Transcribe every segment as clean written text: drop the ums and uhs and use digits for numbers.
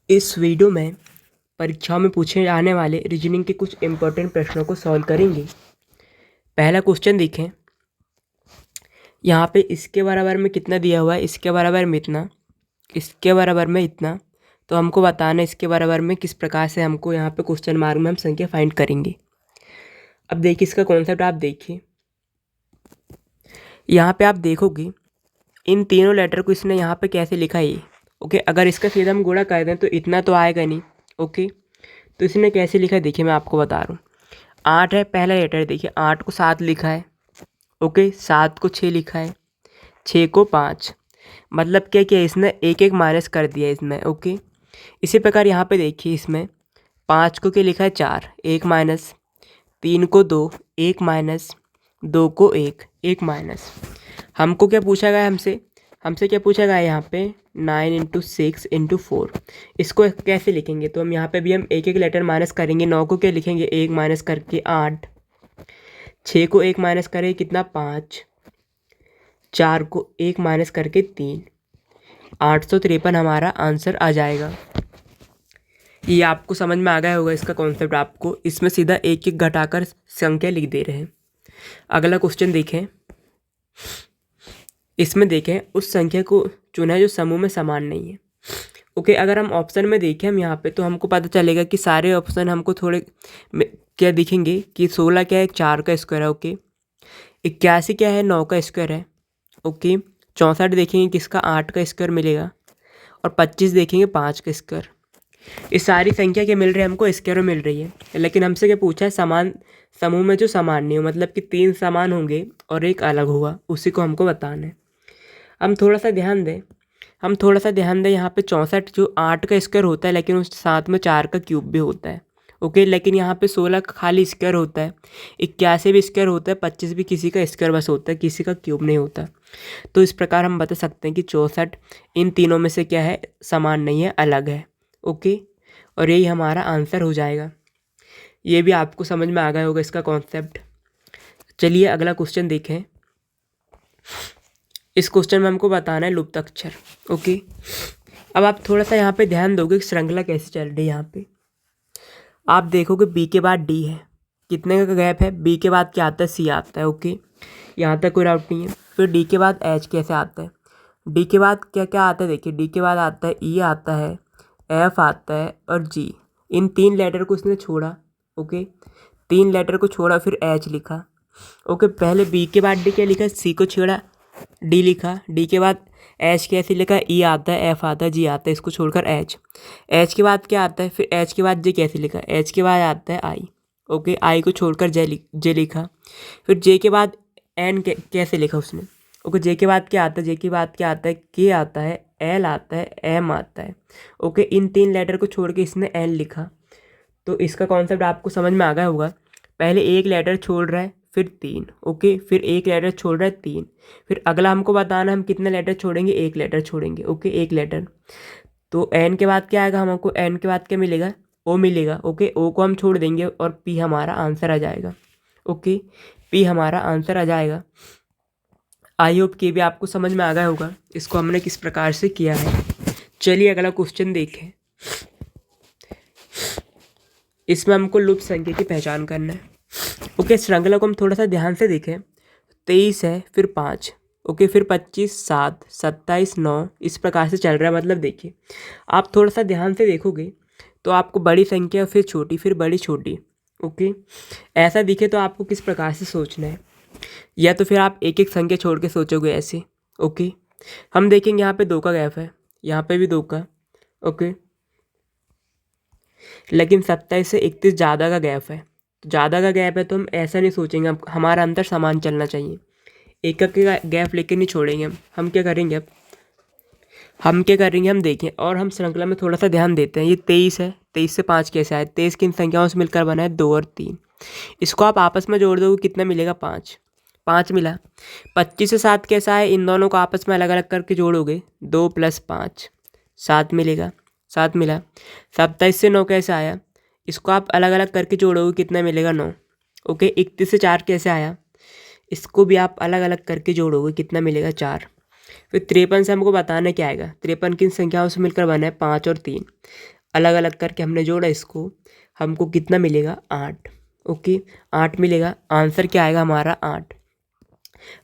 इस वीडियो में परीक्षाओं में पूछे जाने वाले रीजनिंग के कुछ इम्पोर्टेंट प्रश्नों को सॉल्व करेंगे। पहला क्वेश्चन देखें। यहाँ पे इसके बराबर में कितना दिया हुआ है, इसके बराबर में इतना, इसके बराबर में इतना। तो हमको बताना है इसके बराबर में किस प्रकार से हमको यहाँ पे क्वेश्चन मार्क में हम संख्या फाइंड करेंगे। अब देखिए इसका कॉन्सेप्ट आप देखिए। यहाँ पे आप देखोगे इन तीनों लेटर को इसने यहाँ पे कैसे लिखा है। ओके, अगर इसका सीधा हम गुणा कर दें तो इतना तो आएगा नहीं। ओके, तो इसने कैसे लिखा है देखिए, मैं आपको बता रहा हूँ। 8 है पहला लेटर, देखिए 8 को 7 लिखा है। ओके, 7 को 6 लिखा है, 6 को 5। मतलब क्या किया इसने, एक एक माइनस कर दिया इसमें। ओके, इसी प्रकार यहाँ पे देखिए इसमें 5 को क्या लिखा है 4, 1 माइनस, 3 को 2, 1 माइनस, 2 को 1, 1 माइनस। हमको क्या पूछा गया, हमसे क्या पूछा गया यहाँ पे 9 इंटू 6 इंटू 4। इसको कैसे लिखेंगे, तो हम यहाँ पे भी हम एक एक लेटर माइनस करेंगे। 9 को क्या लिखेंगे 1 माइनस करके 8, 6 को 1 माइनस करें कितना 5, 4 को 1 माइनस करके 3, 853 हमारा आंसर आ जाएगा। ये आपको समझ में आ गया होगा इसका कॉन्सेप्ट। आपको इसमें सीधा एक एक घटाकर संख्या लिख दे रहे हैं। अगला क्वेश्चन देखें। इसमें देखें उस संख्या को चुना है जो समूह में समान नहीं है। ओके, अगर हम ऑप्शन में देखें हम यहाँ पे, तो हमको पता चलेगा कि सारे ऑप्शन हमको थोड़े क्या दिखेंगे कि 16 क्या है 4 का स्क्वायर है। ओके, 81 क्या है 9 का स्क्वायर है। ओके, 64 देखेंगे किसका 8 का स्क्वायर मिलेगा, और 25 देखेंगे 5 का स्क्वायर। ये सारी संख्या क्या मिल रही है हमको, स्क्वायर में मिल रही है। लेकिन हमसे क्या पूछा है, समान समूह में जो समान नहीं हो, मतलब कि 3 समान होंगे और एक अलग होगा, उसी को हमको बताना है। हम थोड़ा सा ध्यान दें यहाँ पे 64 जो 8 का स्क्वायर होता है, लेकिन उस साथ में 4 का क्यूब भी होता है। ओके, लेकिन यहाँ पे 16 का खाली स्क्वायर होता है, 81 भी स्क्वायर होता है, 25 भी किसी का स्क्वायर बस होता है, किसी का क्यूब नहीं होता। तो इस प्रकार हम बता सकते हैं कि 64 इन तीनों में से क्या है, समान नहीं है, अलग है। ओके, और यही हमारा आंसर हो जाएगा। ये भी आपको समझ में आ गया होगा इसका कॉन्सेप्ट। चलिए अगला क्वेश्चन देखें। इस क्वेश्चन में हमको बताना है लुप्त अक्षर। ओके, अब आप थोड़ा सा यहाँ पे ध्यान दोगे कि श्रृंखला कैसे चल रही है। यहाँ पे आप देखोगे बी के बाद डी है, कितने का गैप है, बी के बाद क्या आता है सी आता है। ओके, यहाँ तक कोई डाउट नहीं है। फिर डी के बाद एच कैसे आता है, डी के बाद क्या क्या आता है देखिए, डी के बाद आता है ई आता है, एफ आता है और जी। इन 3 लेटर को इसने छोड़ा। ओके, 3 लेटर को छोड़ा, फिर एच लिखा। ओके, पहले बी के बाद डी क्या लिखा, सी को छेड़ा, डी लिखा, डी के बाद एच कैसे लिखा, ई आता है, एफ आता है, जी आता है, इसको छोड़कर एच। एच के बाद क्या आता है, फिर एच के बाद जे कैसे लिखा, एच के बाद आता है आई। ओके, आई को छोड़कर जे लिखा। फिर जे के बाद एन कैसे लिखा उसने। ओके, जे के बाद क्या आता है, जे के बाद क्या आता है, के आता है, एल आता है, एम आता है। ओके, इन 3 लेटर को छोड़ के इसने एन लिखा। तो इसका कॉन्सेप्ट आपको समझ में आ गया होगा। पहले एक लेटर छोड़ रहा है, फिर 3। ओके, फिर एक लेटर छोड़ रहा है 3। फिर अगला हमको बताना हम कितने लेटर छोड़ेंगे, एक लेटर छोड़ेंगे। ओके, एक लेटर। तो एन के बाद क्या आएगा, हमको एन के बाद क्या मिलेगा, ओ मिलेगा। ओके, ओ को हम छोड़ देंगे और पी हमारा आंसर आ जाएगा। ओके, पी हमारा आंसर आ जाएगा। आई होप कि भी आपको समझ में आ गया होगा इसको हमने किस प्रकार से किया है। चलिए अगला क्वेश्चन देखें। इसमें हमको लुप्त संख्या की पहचान करना है। ओके, श्रृंखला को हम थोड़ा सा ध्यान से देखें। 23 है, फिर 5। ओके, फिर 25, 7, 27, 9, इस प्रकार से चल रहा है। मतलब देखिए आप थोड़ा सा ध्यान से देखोगे तो आपको बड़ी संख्या, फिर छोटी, फिर बड़ी, छोटी। ओके, ऐसा दिखे तो आपको किस प्रकार से सोचना है, या तो फिर आप एक एक संख्या छोड़ के सोचोगे ऐसे। ओके, हम देखेंगे यहाँ पे 2 का गैप है, यहाँ पे भी 2 का। ओके, लेकिन 27 से 31 ज़्यादा का गैप है। तो ज़्यादा का गैप है तो हम ऐसा नहीं सोचेंगे, अब हमारा अंतर समान चलना चाहिए। एक एक का गैप लेके नहीं छोड़ेंगे हम क्या करेंगे, हम देखें और हम श्रृंखला में थोड़ा सा ध्यान देते हैं। ये 23 है, 23 से 5 कैसे आए, 23 किन संख्याओं से मिलकर बना है, 2 और 3। इसको आप आपस में जोड़ दोगे कितना मिलेगा, 5। 5 मिला। 25 से 7 कैसा है, इन दोनों को आपस में अलग अलग करके जोड़ोगे, 2 + 5, 7 मिलेगा, 7 मिला। 27 से 9 कैसे आया, इसको आप अलग अलग करके जोड़ोगे कितना मिलेगा, 9। ओके, 31 से 4 कैसे आया, इसको भी आप अलग अलग करके जोड़ोगे कितना मिलेगा, 4। फिर 53 से हमको बताना क्या आएगा, 53 किन संख्याओं से मिलकर बना है, 5 और 3 अलग अलग करके हमने जोड़ा इसको, हमको कितना मिलेगा, 8। ओके 8 मिलेगा, आंसर क्या आएगा हमारा 8।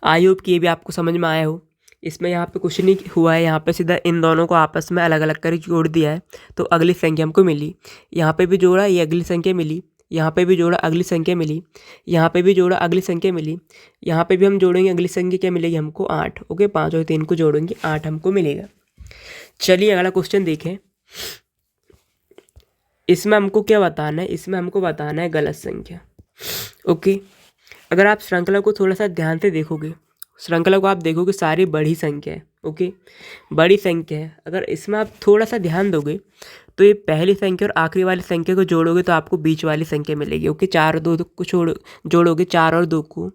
आई होप कि ये भी आपको समझ में आया हो। इसमें यहाँ पे कुछ नहीं हुआ है, यहाँ पे सीधा इन दोनों को आपस में अलग अलग करके जोड़ दिया है तो अगली संख्या हमको मिली। यहाँ पे भी जोड़ा, ये अगली संख्या मिली, यहाँ पे भी जोड़ा, अगली संख्या मिली, यहाँ पे भी जोड़ा, अगली संख्या मिली, यहाँ पे भी हम जोड़ेंगे, अगली संख्या क्या मिलेगी हमको, 8। ओके 5 और 3 को जोड़ेंगे, 8 हमको मिलेगा। चलिए अगला क्वेश्चन देखें। इसमें हमको क्या बताना है, इसमें हमको बताना है गलत संख्या। ओके अगर आप श्रृंखला को थोड़ा सा ध्यान से देखोगे, श्रृंखला को आप देखोगे सारी बड़ी संख्या है। ओके बड़ी संख्या है, अगर इसमें आप थोड़ा सा ध्यान दोगे तो ये पहली संख्या और आखिरी वाली संख्या को जोड़ोगे तो आपको बीच वाली संख्या मिलेगी। ओके 4 और 2 को जोड़ोगे, 4 और 2 को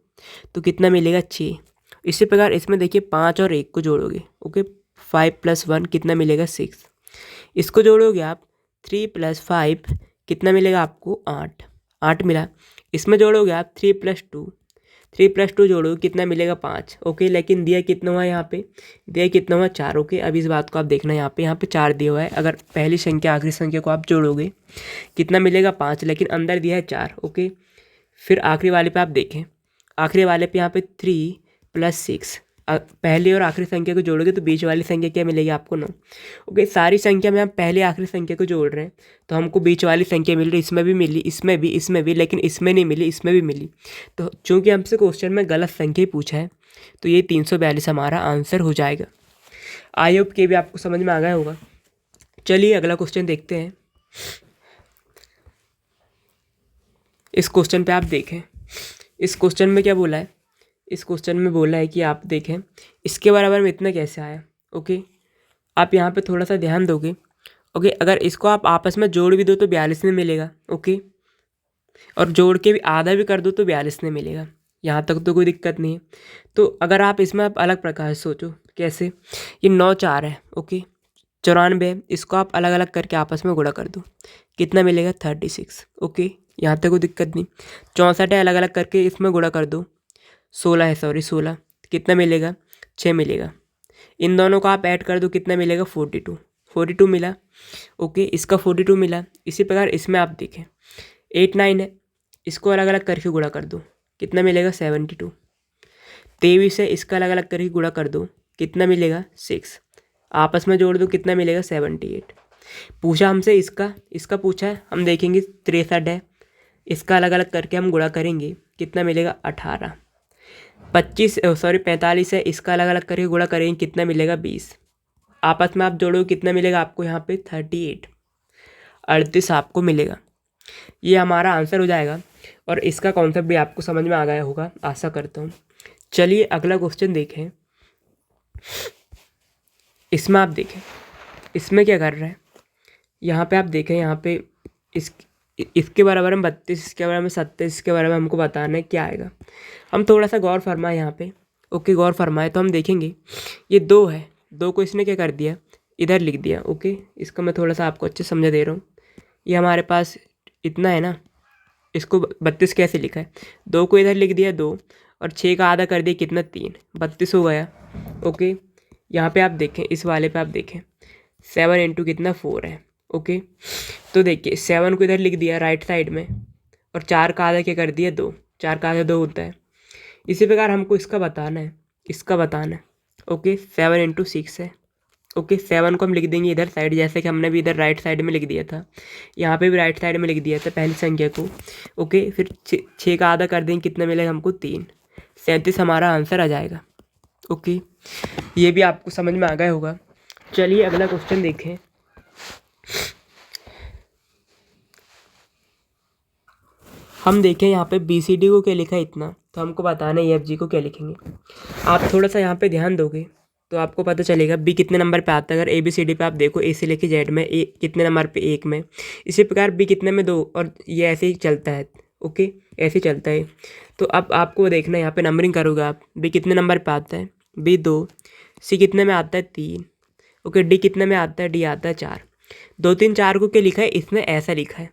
तो कितना मिलेगा, 6। इसी प्रकार इसमें देखिए 5 और 1 को जोड़ोगे, ओके 5 + 1 कितना मिलेगा, 6। इसको जोड़ोगे आप 3 + 5 कितना मिलेगा आपको, 8 मिला। इसमें जोड़ोगे आप 3 + 2 जोड़ोगे कितना मिलेगा, 5। ओके लेकिन दिया कितना हुआ यहाँ पे, दिया कितना हुआ, 4। ओके अब इस बात को आप देखना, यहाँ पे 4 दिया हुआ है, अगर पहली संख्या आखिरी संख्या को आप जोड़ोगे कितना मिलेगा, 5, लेकिन अंदर दिया है 4। ओके फिर आखिरी वाले पे आप देखें, आखिरी वाले पे यहाँ पे 3 + 6 पहली और आखिरी संख्या को जोड़ोगे तो बीच वाली संख्या क्या मिलेगी आपको, 9। ओके सारी संख्या में हम पहले आखिरी संख्या को जोड़ रहे हैं तो हमको बीच वाली संख्या मिल रही, इसमें भी मिली, इसमें भी, लेकिन इसमें नहीं मिली, इसमें भी मिली। तो चूंकि हमसे क्वेश्चन में गलत संख्या ही पूछा है तो ये 342 हमारा आंसर हो जाएगा। आई होप कि भी आपको समझ में आ गया होगा। चलिए अगला क्वेश्चन देखते हैं। इस क्वेश्चन पे आप देखें, इस क्वेश्चन में क्या बोला है, इस क्वेश्चन में बोला है कि आप देखें इसके बराबर में इतना कैसे आया। ओके आप यहाँ पे थोड़ा सा ध्यान दोगे। ओके अगर इसको आप आपस में जोड़ भी दो तो 42 में मिलेगा। ओके और जोड़ के भी आधा भी कर दो तो 42 में मिलेगा, यहाँ तक तो कोई दिक्कत नहीं है। तो अगर आप इसमें आप अलग प्रकार से सोचो, कैसे, ये 9 4 है, ओके 94 है, इसको आप अलग अलग करके आपस में गुणा कर दो कितना मिलेगा, 36। ओके यहाँ तक कोई दिक्कत नहीं। 64 है, अलग अलग करके इसमें गुणा कर दो, 16 है, 16 कितना मिलेगा, 6 मिलेगा। इन दोनों को आप ऐड कर दो कितना मिलेगा, 42 मिला। ओके इसका 42 मिला। इसी प्रकार इसमें आप देखें 8 9 है, इसको अलग अलग करके गुणा कर दो कितना मिलेगा, 72। 23 है, इसका अलग अलग करके गुणा कर दो कितना मिलेगा, 6। आपस में जोड़ दो कितना मिलेगा, 78। पूछा हमसे इसका पूछा है, हम देखेंगे 63 है, इसका अलग अलग करके हम गुणा करेंगे कितना मिलेगा, 18। 45 है, इसका अलग अलग करके गुणा करेंगे कितना मिलेगा, 20। आपस में आप जोड़ो कितना मिलेगा आपको यहाँ पे, 38 आपको मिलेगा। ये हमारा आंसर हो जाएगा और इसका कॉन्सेप्ट भी आपको समझ में आ गया होगा, आशा करता हूँ। चलिए अगला क्वेश्चन देखें। इसमें आप देखें इसमें क्या कर रहा है, यहाँ पे आप देखें, यहाँ पे इसके बराबर में 32, इसके बराबर में 27, इसके बराबर में हमको बताना है क्या आएगा। हम थोड़ा सा गौर फरमाए यहाँ पे। ओके गौर फरमाए तो हम देखेंगे ये 2 है, 2 को इसने क्या कर दिया, इधर लिख दिया। ओके इसका मैं थोड़ा सा आपको अच्छे समझा दे रहा हूँ। ये हमारे पास इतना है ना, इसको 32 कैसे लिखा है, 2 को इधर लिख दिया 2 और 6 का आधा कर दिया कितना, 3, 32 हो गया। ओके यहाँ पे आप देखें, इस वाले पे आप देखें 7 × कितना, 4 है। ओके तो देखिए 7 को इधर लिख दिया राइट साइड में और 4 का आधा क्या कर दिया, 2, 4 का आधा 2 होता है। इसी प्रकार हमको इसका बताना है। ओके 7 × 6 है। ओके 7 को हम लिख देंगे इधर साइड, जैसे कि हमने भी इधर राइट साइड में लिख दिया था, यहाँ पे भी राइट साइड में लिख दिया था पहली संख्या को। ओके फिर 6 का आधा कर देंगे कितना मिलेगा हमको, 3, 37 हमारा आंसर आ जाएगा। ओके ये भी आपको समझ में आ गया होगा। चलिए अगला क्वेश्चन देखें। हम देखें यहाँ पे BCD को क्या लिखा है इतना, तो हमको बताना है EFG को क्या लिखेंगे। आप थोड़ा सा यहाँ पे ध्यान दोगे तो आपको पता चलेगा B कितने नंबर पे आता है। अगर ABCD पे आप देखो A से लेके Z में A कितने नंबर पे, 1 में। इसी प्रकार B कितने में, 2, और ये ऐसे ही चलता है। ओके ऐसे ही चलता है। तो अब आपको देखना है यहाँ पे नंबरिंग करोगे आप, B कितने नंबर पे आता है, B 2, C कितने में आता है, 3। ओके D कितने में आता है, D आता है 4। 2 3 4 को क्या लिखा है, इसमें ऐसा लिखा है।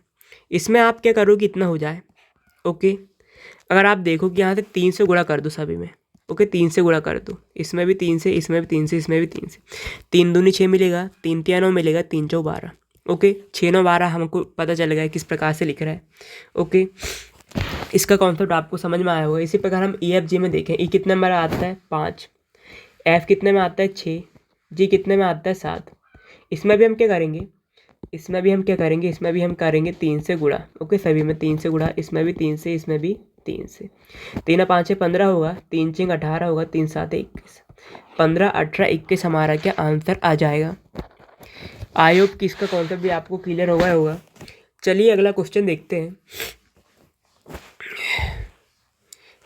इसमें आप क्या करोगे, इतना हो जाए। ओके अगर आप देखो कि यहाँ से 3 से गुणा कर दो सभी में, ओके 3 से गुणा कर दो, इसमें भी 3 से, इसमें भी 3 से, इसमें भी 3 से, 3 दूनी 6 मिलेगा, 3 तिया 9 मिलेगा, 3 चौ 12। ओके 6 9 12 हमको पता चल गया किस प्रकार से लिख रहा है। ओके इसका कॉन्सेप्ट आपको समझ में आया होगा। इसी प्रकार हम EFG में देखें, ई कितने में आता है 5, F कितने में आता है 6, G कितने में आता है 7। इसमें भी हम क्या करेंगे, इसमें भी हम क्या करेंगे, इसमें भी हम करेंगे 3 से गुणा। ओके सभी में 3 से गुणा, इसमें भी 3 से, इसमें भी 3 से। 3 5 6 15 होगा, 3 6 18 होगा, 3 7 21, 15 18 21 हमारा क्या आंसर आ जाएगा। आई होप कि इसका कॉन्सेप्ट भी आपको क्लियर होगा। चलिए अगला क्वेश्चन देखते हैं।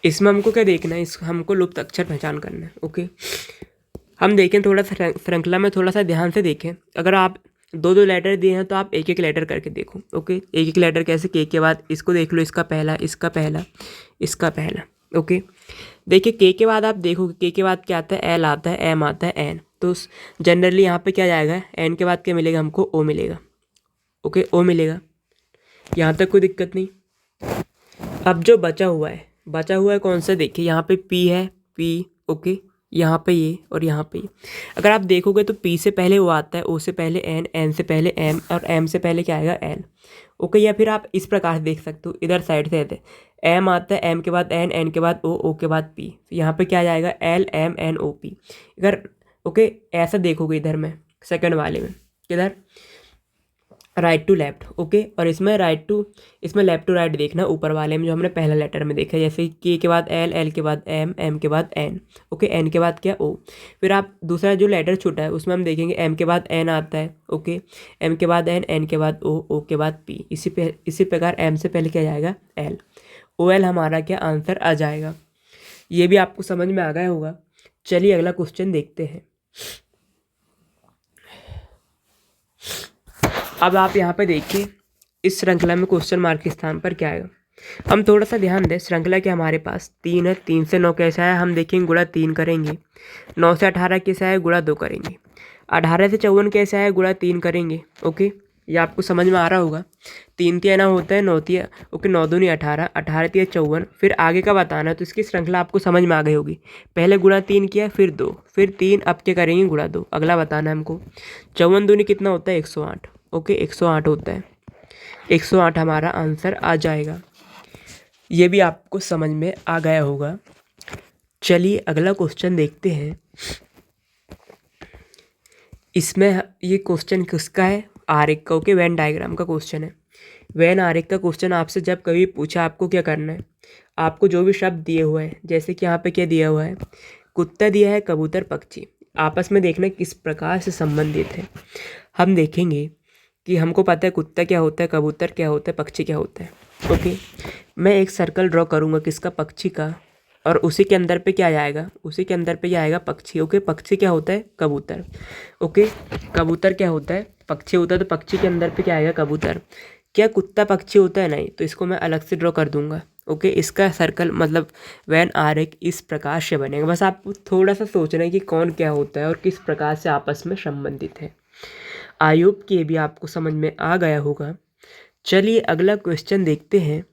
इसमें हमको क्या देखना है, इस हमको लुप्त अक्षर पहचान करना है। ओके हम देखें थोड़ा सा श्रृंखला में, थोड़ा सा ध्यान से देखें। अगर आप दो लेटर दिए हैं तो आप एक एक लेटर करके देखो। ओके एक एक लेटर कैसे, के बाद इसको देख लो, इसका पहला, इसका पहला, इसका पहला। ओके देखिए के बाद आप देखोगे, के बाद क्या आता है, एल आता है, एम आता है, एन। तो जनरली यहाँ पे क्या जाएगा, एन के बाद क्या मिलेगा हमको, ओ मिलेगा। ओके ओ मिलेगा, यहाँ तक कोई दिक्कत नहीं। अब जो बचा हुआ है कौन सा, देखिए यहाँ पे पी है, पी। ओके यहाँ पे ये और यहाँ पे ये। अगर आप देखोगे तो पी से पहले ओ आता है, ओ से पहले एन, एन से पहले एम और एम से पहले क्या आएगा, एल। ओके या फिर आप इस प्रकार से देख सकते हो, इधर साइड से एम आता है, एम के बाद एन, एन के बाद ओ के बाद पी। यहाँ पे क्या जाएगा, L M N O P. अगर ओके ऐसा देखोगे इधर में सेकंड वाले में, किधर, राइट टू लेफ्ट। ओके और इसमें इसमें लेफ्ट टू राइट देखना, ऊपर वाले में जो हमने पहला लेटर में देखा, जैसे के बाद एल, एल के बाद एम, एम के बाद एन। ओके एन के बाद क्या, ओ। फिर आप दूसरा जो लेटर छूटा है उसमें हम देखेंगे एम के बाद एन आता है। ओके एम के बाद एन, एन के बाद ओ के बाद पी। इसी प्रकार एम से पहले क्या जाएगा, एल, ओ एल हमारा क्या आंसर आ जाएगा। ये भी आपको समझ में आ गया होगा। चलिए अगला क्वेश्चन देखते हैं। अब आप यहाँ पे देखिए, इस श्रृंखला में क्वेश्चन मार्क के स्थान पर क्या आएगा। हम थोड़ा सा ध्यान दें, श्रृंखला के हमारे पास 3 है, 3 से 9 कैसा है, हम देखेंगे गुणा 3 करेंगे। 9 से 18 कैसा है, गुणा 2 करेंगे। 18 से 54 कैसा है, गुणा 3 करेंगे। ओके ये आपको समझ में आ रहा होगा। 3 तिया 9 होता है, 9 तिया ओके 9 दूनी 18, 18 तिया 54। फिर आगे का बताना है, तो इसकी श्रृंखला आपको समझ में आ गई होगी। पहले गुणा 3 किया, फिर 2, फिर 3, अब क्या करेंगे, गुणा 2। अगला बताना है हमको। 54 दूनी कितना होता है, 108। ओके 108 होता है, 108 हमारा आंसर आ जाएगा। ये भी आपको समझ में आ गया होगा। चलिए अगला क्वेश्चन देखते हैं। इसमें ये क्वेश्चन किसका है, आरेख का। ओके वेन डायग्राम का क्वेश्चन है। वेन आरेख का क्वेश्चन आपसे जब कभी पूछा, आपको क्या करना है, आपको जो भी शब्द दिए हुए हैं, जैसे कि यहाँ पे क्या दिया हुआ है, कुत्ता दिया है, कबूतर, पक्षी, आपस में देखना किस प्रकार से संबंधित है। हम देखेंगे कि हमको पता है कुत्ता क्या होता है, कबूतर क्या होता है, पक्षी क्या होता है। ओके मैं एक सर्कल ड्रॉ करूँगा किसका, पक्षी का, और उसी के अंदर पे क्या जाएगा, उसी के अंदर पे आएगा पक्षी। ओके पक्षी क्या होता है, कबूतर। ओके कबूतर क्या होता है, पक्षी होता है, तो पक्षी के अंदर पे क्या आएगा, कबूतर। क्या कुत्ता पक्षी होता है, नहीं, तो इसको मैं अलग से ड्रॉ कर दूंगा। ओके इसका सर्कल मतलब वैन आरेख इस प्रकार से बनेगा। बस आपको थोड़ा सा सोचना है कि कौन क्या होता है और किस प्रकार से आपस में संबंधित है। आई होप कि ये भी आपको समझ में आ गया होगा। चलिए अगला क्वेश्चन देखते हैं।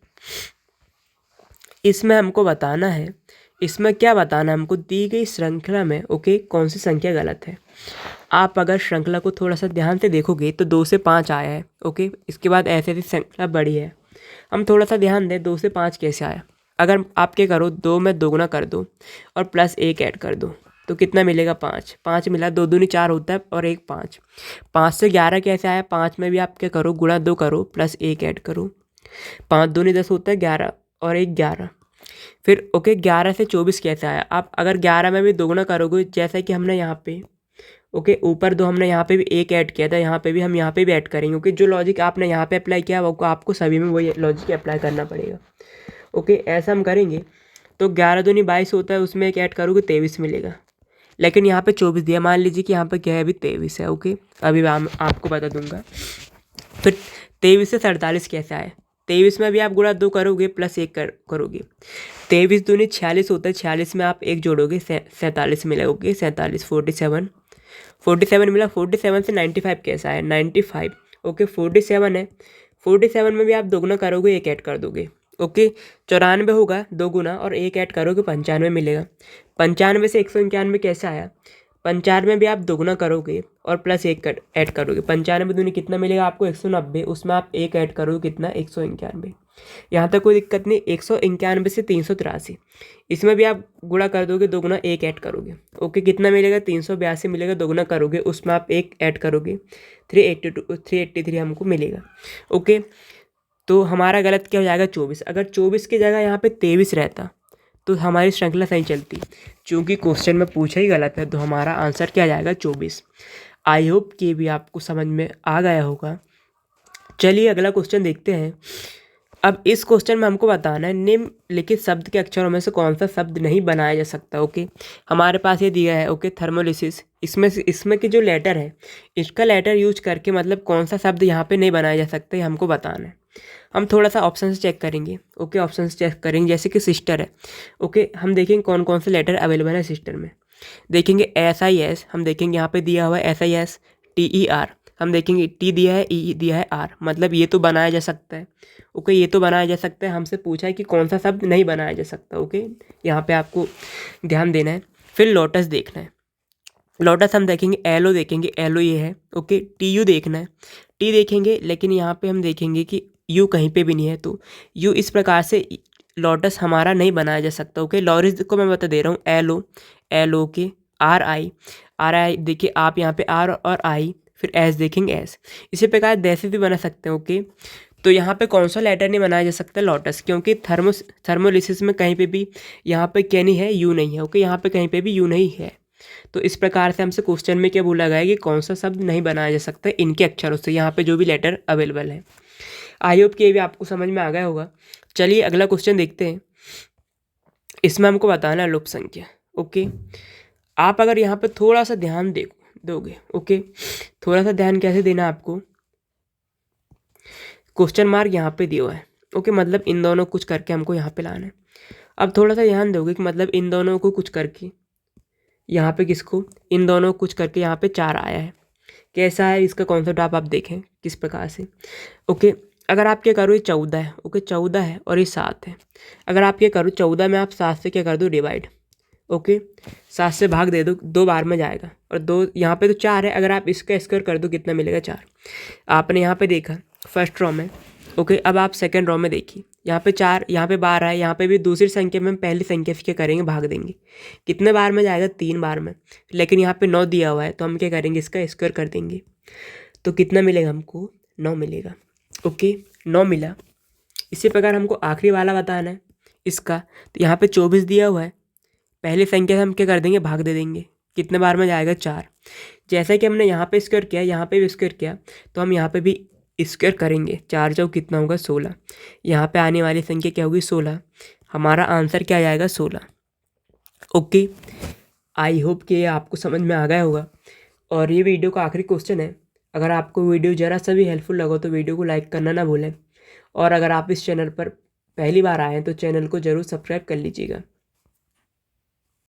इसमें हमको बताना है, इसमें क्या बताना है हमको, दी गई श्रृंखला में ओके कौन सी संख्या गलत है। आप अगर श्रृंखला को थोड़ा सा ध्यान से देखोगे तो 2 से 5 आया है। ओके इसके बाद ऐसे ऐसी श्रृंखला बड़ी है। हम थोड़ा सा ध्यान दें, 2 से 5 कैसे आया। अगर आप क्या करो, 2 में दोगुना कर दो और प्लस 1 ऐड कर दो, तो कितना मिलेगा, 5। 5 मिला, 2 दूनी 4 होता है और 1 5। 5 से 11 कैसे आया, 5 में भी आप क्या करो, गुणा 2 करो प्लस 1 ऐड करो। 5 दूनी 10 होता है, 11 और 1 11। फिर ओके 11 से 24 कैसे आया। आप अगर 11 में भी दोगुना करोगे, जैसा कि हमने यहाँ पे ओके ऊपर 2 हमने यहाँ पे भी 1 ऐड किया था, यहाँ पे भी हम यहाँ पे भी ऐड करेंगे। ओके जो लॉजिक आपने यहाँ पे अप्लाई किया वो आपको सभी में वही लॉजिक अप्लाई करना पड़ेगा। ओके ऐसा हम करेंगे तो 11 दूनी 22 होता है, उसमें 1 ऐड करोगे 23 मिलेगा। लेकिन यहाँ पे 24 दिया, मान लीजिए कि यहाँ पे क्या है, अभी 23 है। ओके अभी मैं आपको बता दूंगा। तो 23 से 47 कैसे आए, 23 में भी आप गुणा 2 करोगे प्लस 1 करोगे। 23 दूनी 46 होता है, 46 में आप 1 जोड़ोगे 47 मिलेगा। ओके 47 47 मिला। 47 से 95 कैसा है, 95 ओके 47 है। 47 में भी आप दोगुना करोगे 1 ऐड कर दोगे। ओके 94 होगा 2 गुना और 1 ऐड करोगे 95 मिलेगा। 95 से 191 कैसे आया? 95 भी आप दोगुना करोगे और प्लस 1 ऐड करोगे, 95 दूनी कितना मिलेगा आपको? 190। उसमें आप 1 ऐड करोगे कितना? 191। यहाँ तक कोई दिक्कत नहीं। 191 से 383, इसमें भी आप गुणा कर दोगे, दोगुना 1 ऐड करोगे। ओके कितना मिलेगा? 382 मिलेगा, दोगुना करोगे उसमें आप 1 ऐड करोगे, 383 हमको मिलेगा। ओके तो हमारा गलत क्या हो जाएगा? 24। अगर 24 की जगह यहाँ पे 23 रहता तो हमारी श्रृंखला सही चलती। चूँकि क्वेश्चन में पूछा ही गलत है तो हमारा आंसर क्या जाएगा? 24। आई होप कि भी आपको समझ में आ गया होगा। चलिए अगला क्वेश्चन देखते हैं। अब इस क्वेश्चन में हमको बताना है निम्नलिखित शब्द के अक्षरों में से कौन सा शब्द नहीं बनाया जा सकता। ओके हमारे पास ये दिया है ओके थर्मोलिसिस। इसमें की जो लेटर है इसका लेटर यूज करके मतलब कौन सा शब्द यहाँ पे नहीं बनाया जा सकता, ये हमको बताना है। हम थोड़ा सा ऑप्शन से चेक करेंगे। ओके ऑप्शन से चेक करेंगे, जैसे कि सिस्टर है। ओके हम देखेंगे कौन कौन से लेटर अवेलेबल है सिस्टर में। देखेंगे SIS, हम देखेंगे यहाँ पे दिया हुआ है SIS, TER, हम देखेंगे T दिया है, E दिया है, R, मतलब ये तो बनाया जा सकता है। ओके ये तो बनाया जा सकता है। हमसे पूछा है कि कौन सा शब्द नहीं बनाया जा सकता। ओके यहाँ पे आपको ध्यान देना है। फिर लोटस देखना है। लोटस हम देखेंगे, एलो देखेंगे, एलो ये है। ओके TU देखना है, टी देखेंगे, लेकिन यहाँ पे हम देखेंगे कि यू कहीं पे भी नहीं है, तो यू इस प्रकार से लोटस हमारा नहीं बनाया जा सकता। ओके लॉरिस को मैं बता दे रहा हूँ, एलो के RI देखिए आप यहाँ पे R और I, फिर S देखेंगे S। इसी प्रकार दैसे भी बना सकते हैं। ओके तो यहाँ पे कौन सा लेटर नहीं बनाया जा सकता? लोटस, क्योंकि थर्मोलिसिस में कहीं पे भी यहाँ पे क्या नहीं है? यू नहीं है। ओके यहाँ पे कहीं पे भी यू नहीं है। तो इस प्रकार से हमसे क्वेश्चन में क्या बोला गया है कि कौन सा शब्द नहीं बनाया जा सकता इनके अक्षरों से, यहाँ पे जो भी लेटर अवेलेबल है। आई होप कि ये भी आपको समझ में आ गया होगा। चलिए अगला क्वेश्चन देखते हैं। इसमें हमको बताना है लुप्त संख्या। ओके आप अगर यहाँ पे थोड़ा सा ध्यान दोगे, ओके थोड़ा सा ध्यान कैसे देना आपको? क्वेश्चन मार्क यहाँ पे दिया हुआ है। ओके मतलब इन दोनों कुछ करके हमको यहाँ पे लाना है। अब थोड़ा सा ध्यान दोगे कि मतलब इन दोनों को कुछ करके यहाँ पे किसको, इन दोनों को कुछ करके यहाँ पे 4 आया है। कैसा है इसका कॉन्सेप्ट आप देखें किस प्रकार से। ओके अगर आप क्या करो, ये 14 है। ओके 14 है और ये 7 है। अगर आप क्या करो 14 में आप 7 से क्या कर दो डिवाइड। ओके 7 से भाग दे दो, 2 बार में जाएगा, और 2 यहाँ पे तो 4 है, अगर आप इसका स्क्वायर कर दो कितना मिलेगा? 4। आपने यहाँ पे देखा फर्स्ट रो में। ओके अब आप सेकंड रो में देखिए, यहाँ पे 4, यहाँ पे 12 है, यहाँ पे भी दूसरी संख्या में हम पहली संख्या से क्या करेंगे? भाग देंगे। कितने बार में जाएगा? 3 बार में। लेकिन यहाँ पे 9 दिया हुआ है तो हम क्या करेंगे? इसका स्क्वायर कर देंगे, तो कितना मिलेगा हमको? 9 मिलेगा। ओके 9 मिला। इसी प्रकार हमको आखिरी वाला बताना है इसका। तो यहाँ पे 24 दिया हुआ है, पहली संख्या से हम क्या कर देंगे? भाग दे देंगे। कितने बार में जाएगा? 4। जैसा कि हमने यहाँ पे स्क्वायर किया, यहाँ पे भी स्क्वायर किया, तो हम यहाँ पे भी स्क्वायर करेंगे। 4 चौक कितना होगा? 16। यहाँ पे आने वाली संख्या क्या होगी? 16। हमारा आंसर क्या आएगा? 16। ओके आई होप कि ये आपको समझ में आ गया होगा। और ये वीडियो का आखिरी क्वेश्चन है। अगर आपको वीडियो ज़रा सा भी हेल्पफुल लगा तो वीडियो को लाइक करना ना भूलें, और अगर आप इस चैनल पर पहली बार आए हैं तो चैनल को ज़रूर सब्सक्राइब कर लीजिएगा।